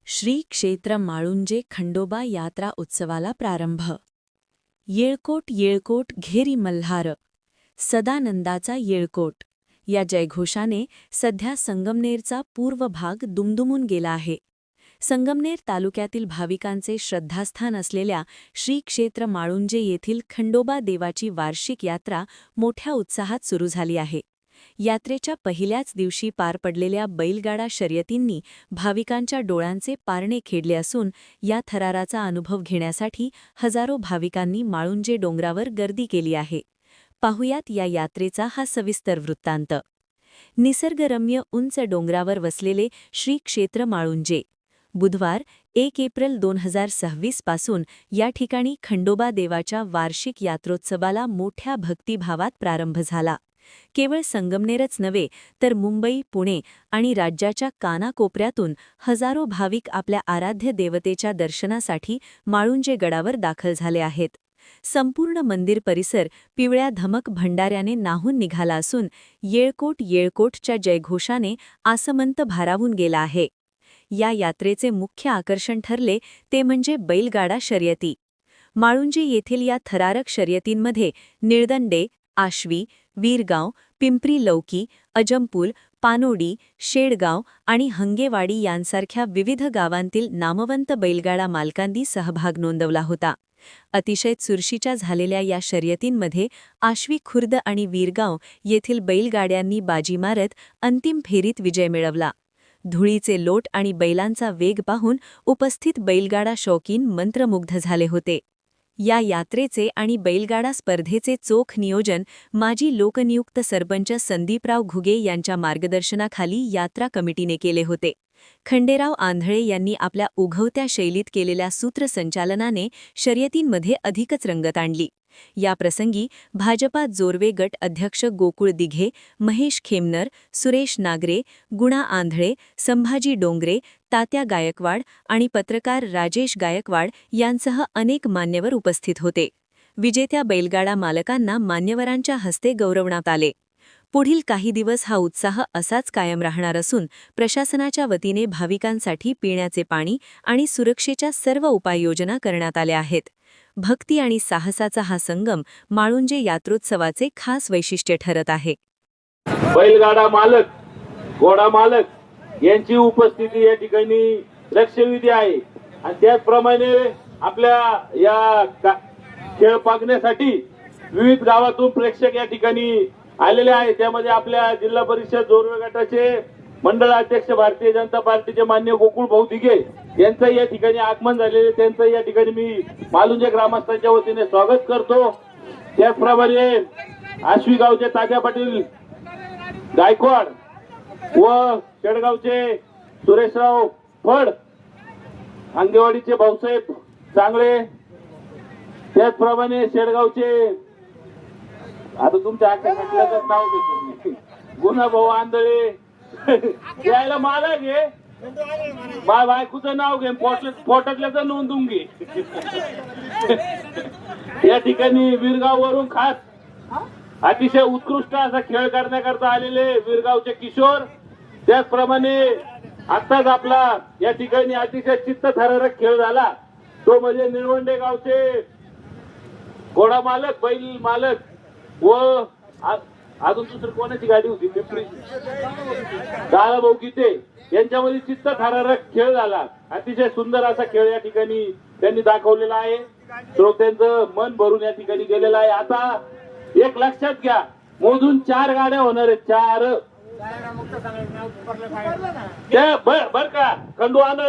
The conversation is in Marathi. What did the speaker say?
श्री क्षेत्र माळुंजे खंडोबा यात्रा उत्सवाला प्रारंभ। येळकोट येळकोट घेरी मल्हार, सदानंदाचा येळकोट या जयघोषाने सध्या संगमनेरचा पूर्व भाग दुमदुमून गेला आहे। संगमनेर तालुक्यातील भाविकांचे श्रद्धास्थान असलेल्या श्री क्षेत्र माळुंजे येथील खंडोबा देवाची वार्षिक यात्रा मोठ्या उत्साहात सुरू झाली आहे। यात्रेच्या पहिल्याच दिवशी पार पडलेल्या बैलगाडा शर्यतींनी भाविकांच्या डोळ्यांचे पारणे खेळले असून या थराराचा अनुभव घेण्यासाठी हजारो भाविकांनी माळुंजे डोंगरावर गर्दी केली आहे। पाहुयात या यात्रेचा हा सविस्तर वृत्तांत। निसर्गरम्य उंच डोंगरावर वसलेले श्री क्षेत्र माळुंजे। बुधवार 1 एप्रिल 2026 पासून या ठिकाणी खंडोबा देवाच्या वार्षिक यात्रोत्सवाला मोठ्या भक्तिभावात प्रारंभ झाला। केवळ संगमनेरच नव्हे तर मुंबई, पुणे आणि राज्याच्या कानाकोपऱ्यातून हजारो भाविक आपल्या आराध्य देवतेच्या दर्शनासाठी माळुंजे गडावर दाखल झाले आहेत। संपूर्ण मंदिर परिसर पिवळ्या धमक भंडाऱ्याने न्हाऊन निघाला असून येळकोट येळकोटच्या जयघोषाने आसमंत भारावून गेला आहे। या यात्रेचे मुख्य आकर्षण ठरले ते म्हणजे बैलगाडा शर्यती। माळुंजे येथील या थरारक शर्यतींमध्ये निळदंडे, आश्वी, वीरगाव, पिंपरी लौकी, अजमपूल, पानोडी, शेडगाव आणि हंगेवाडी यांसारख्या विविध गावांतील नामवंत बैलगाडा मालकांनी सहभाग नोंदवला होता। अतिशय चुरशीच्या झालेल्या या शर्यतींमध्ये आश्वी खुर्द आणि वीरगाव येथील बैलगाड्यांनी बाजी मारत अंतिम फेरीत विजय मिळवला। धुळीचे लोट आणि बैलांचा वेग पाहून उपस्थित बैलगाडा शौकीन मंत्रमुग्ध झाले होते। या यात्रेचे आणि बैलगाडा स्पर्धेचे चोख नियोजन माजी लोकनियुक्त सरपंच संदीपराव घुगे यांच्या मार्गदर्शनाखाली यात्रा कमिटीने केले होते। खंडेराव आंधळे यांनी आपल्या उघवत्या शैलीत केलेल्या सूत्रसंचालनाने शर्यतींमध्ये अधिकच रंगत आणली। या प्रसंगी भाजपा जोरवे गट अध्यक्ष गोकुळ दिघे, महेश खेमनर, सुरेश नागरे, गुणा आंधळे, संभाजी डोंगरे, तात्या गायकवाड आणि पत्रकार राजेश गायकवाड यांसह अनेक मान्यवर उपस्थित होते। विजेत्या बैलगाडा मालकांना मान्यवरांच्या हस्ते गौरवण्यात आले। पुढील काही दिवस हा उत्साह असाच कायम राहणार असून प्रशासनाच्या वतीने भाविकांसाठी पिण्याचे पाणी आणि सुरक्षेच्या सर्व उपाययोजना करण्यात आल्या आहेत। भक्ती आणि साहसाचा हा संगम माळुंजे यात्रोत्सवाचे खास वैशिष्ट्य ठरत आहे। बैलगाडा मालक, घोडा मालक यांची उपस्थिती या ठिकाणी लक्षवेधी आहे आणि त्याचप्रमाणे आपल्या या खेळ पाहण्यासाठी विविध गावातून प्रेक्षक या ठिकाणी आलेले आहेत। त्यामध्ये आपल्या जिल्हा परिषद जोरवे गटाचे मंडळ अध्यक्ष भारतीय जनता पार्टीचे मान्य गोकुळ भाऊ दिघे यांचं या ठिकाणी आगमन झालेले, त्यांचं या ठिकाणी मी माळुंजे ग्रामस्थांच्या वतीने स्वागत करतो। त्याचप्रमाणे आश्वी गावचे तात्या पाटील गायकवाड व शेडगावचे सुरेशराव फड, अंगेवाडीचे भाऊसाहेब चांगले, त्याचप्रमाणे शेडगावचे आता तुमच्या आख्याच नाव घेतो गुन्हा भाऊ आंधळे यायला मालक घे, बायकोचं नाव घे, पोटातल्याचं नोंदून घे। या ठिकाणी वीरगाव वरून खास अतिशय उत्कृष्ट असा खेळ करण्याकरता आलेले वीरगावचे किशोर, त्याचप्रमाणे आत्ताच आपला या ठिकाणी अतिशय चित्तथरारक खेळ झाला तो म्हणजे निळवंडे गावचे घोडा मालक, बैल मालक व अजून दुसरी कोणाची गाडी होती पिंपरी दादा भाऊ गीते यांच्यामध्ये चित्तथरारक खेळ झाला। अतिशय सुंदर असा खेळ या ठिकाणी त्यांनी दाखवलेला आहे। श्रोत्यांचं मन भरून या ठिकाणी गेलेलं आहे। आता एक लक्षात घ्या, मोजून 4 गाड्या होणार आहेत, 4 बर का खंडू आंधळे